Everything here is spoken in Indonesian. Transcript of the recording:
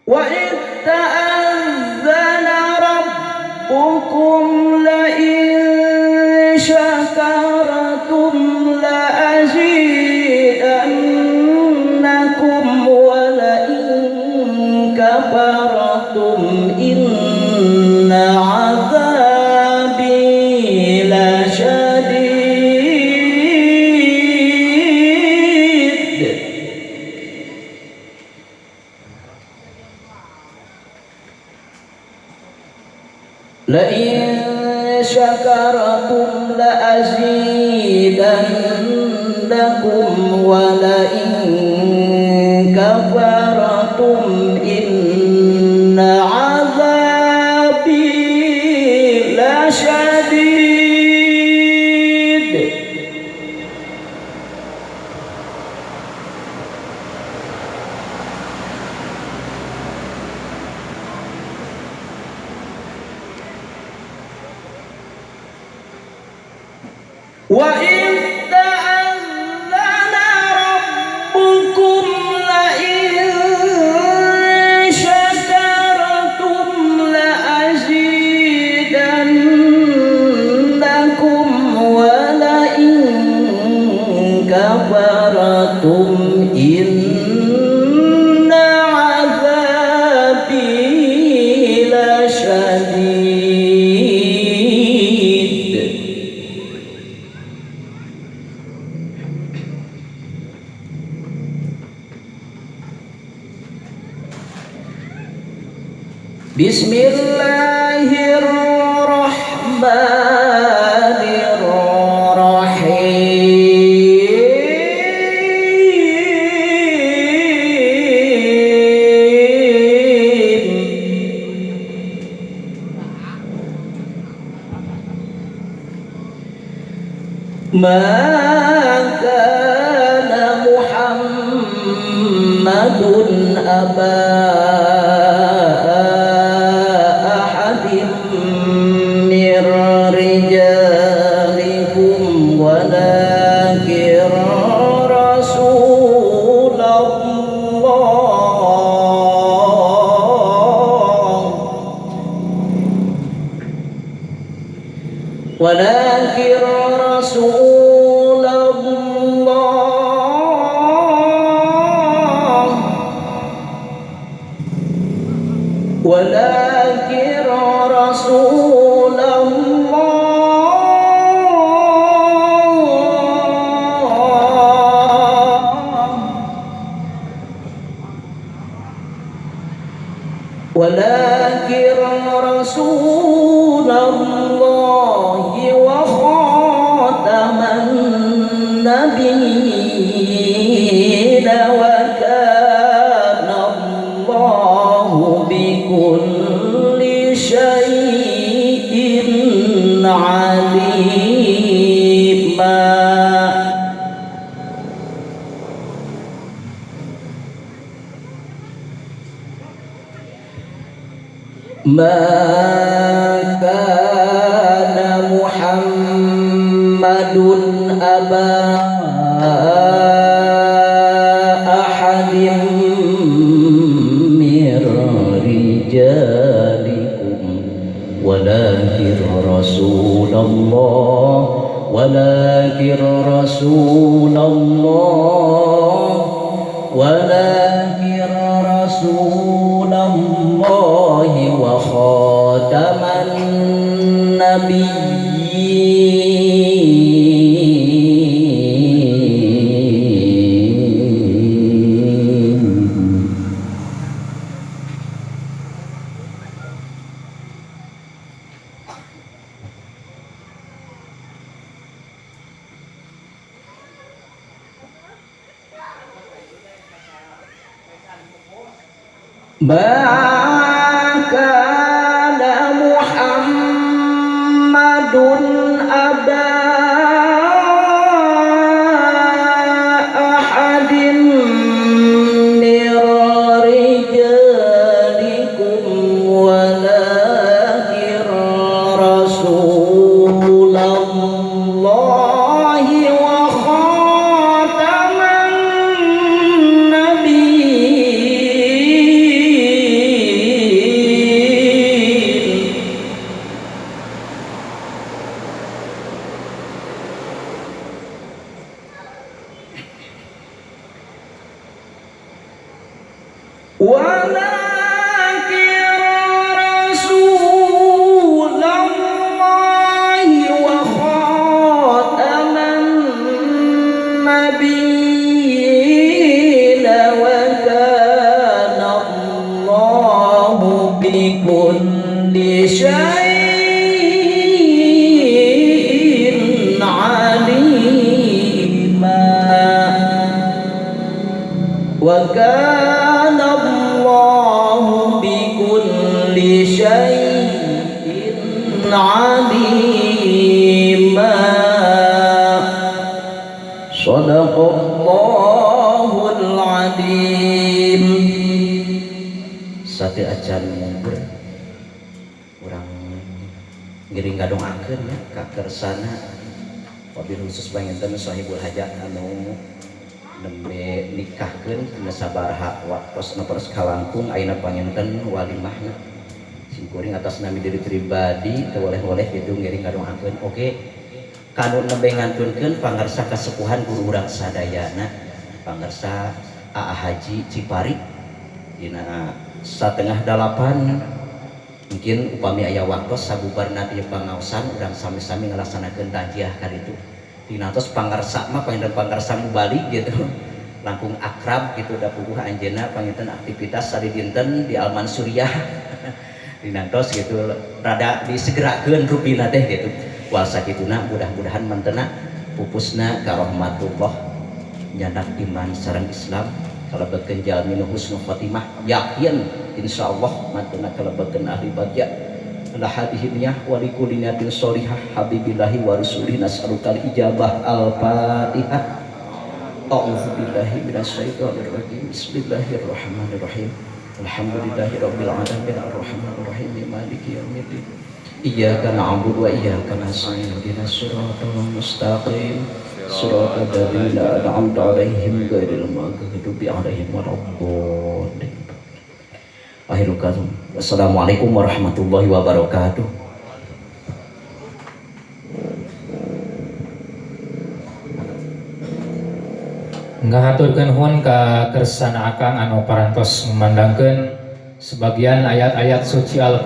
وإذ تأذن ربكم لئن شكرتم لأزيدنكم ولئن كفرتم إن عذابي لشديد. لئن شكرتم لأزيدنكم ولئن كفرتم إن عذابي لشديد. وإذ تأذن ربكم لئن شكرتم لأزيدنكم ولئن كفرتم إن عذابي لشديد. بسم الله الرحمن الرحيم. ما كان محمد أبا أحد من رجالكم ولكن رسول الله ولكن رسول الله ولكن رسول الله وخاتم النبيين وكان الله بكل شيء عليما. ما كان محمد أبا أحد من رجالكم ولكن رسول الله ولكن رسول الله ولكن رسول الله وخاتم النبيين. ما كان محمد أبا أحد من رجالكم ولكن رسول الله وخاتم النبيين. ولكن رسول الله وخاتم النبيين وكان الله بكل شيء عليما وكان الله بكل شيء عليما صدق الله العظيم. Sate acan mundur urang ngiring gadongakeun ya ka kersana wabil khusus panginten sahibul hajat anu nembe nikahkeun tina sabaraha waktosna peres kalangkung ayeuna panginten walimahna singkuring atas nami diri pribadi teu oleh-oleh kitu ngiring gadongakeun oge kanu nembe ngantunkeun pangarsa kasepuhan guru urang sadayana pangarsa Aa Haji Cipari dina satengah 8 mungkin upami aya waktos sabubarna ieu pangaosan urang sami-sami ngalaksanakeun tajiah ka ditu dina tos pangarsa mah panginten pangarsa mubalik gitu langkung akrab gitu da puguh anjeunna panginten aktivitas sari dinten di Alman Suriah dina tos gitu rada disegerakeun rupina teh gitu wal sakituna mudah-mudahan mantena pupusna ka rahmatullah nyanak iman sareng Islam kalabekeun jalmi nu husnul khotimah yakin insyaallah mantena kalabekeun ahli bagja ala hadhihi niyah wa likulli niyatin sholihah habibillahi wa rasulih nas'alukal ijabah al-fatihah. A'udzu billahi minasyaitonir rajim. Bismillahirrahmanirrahim. Alhamdulillahi rabbil alamin arrahmanir rahim maliki yaumiddin. Iyyaka na'budu wa iyyaka nasta'in ihdinas siratal mustaqim. Suratul ladzina an'amta 'alaihim ghairil maghdubi 'alaihim waladdallin. Akhirul kalam. Wassalamualaikum warahmatullahi wabarakatuh. Ngahaturkeun nuhun ka kersana akang anu parantos memandangkeun sebagian ayat-ayat suci Al-Qur'an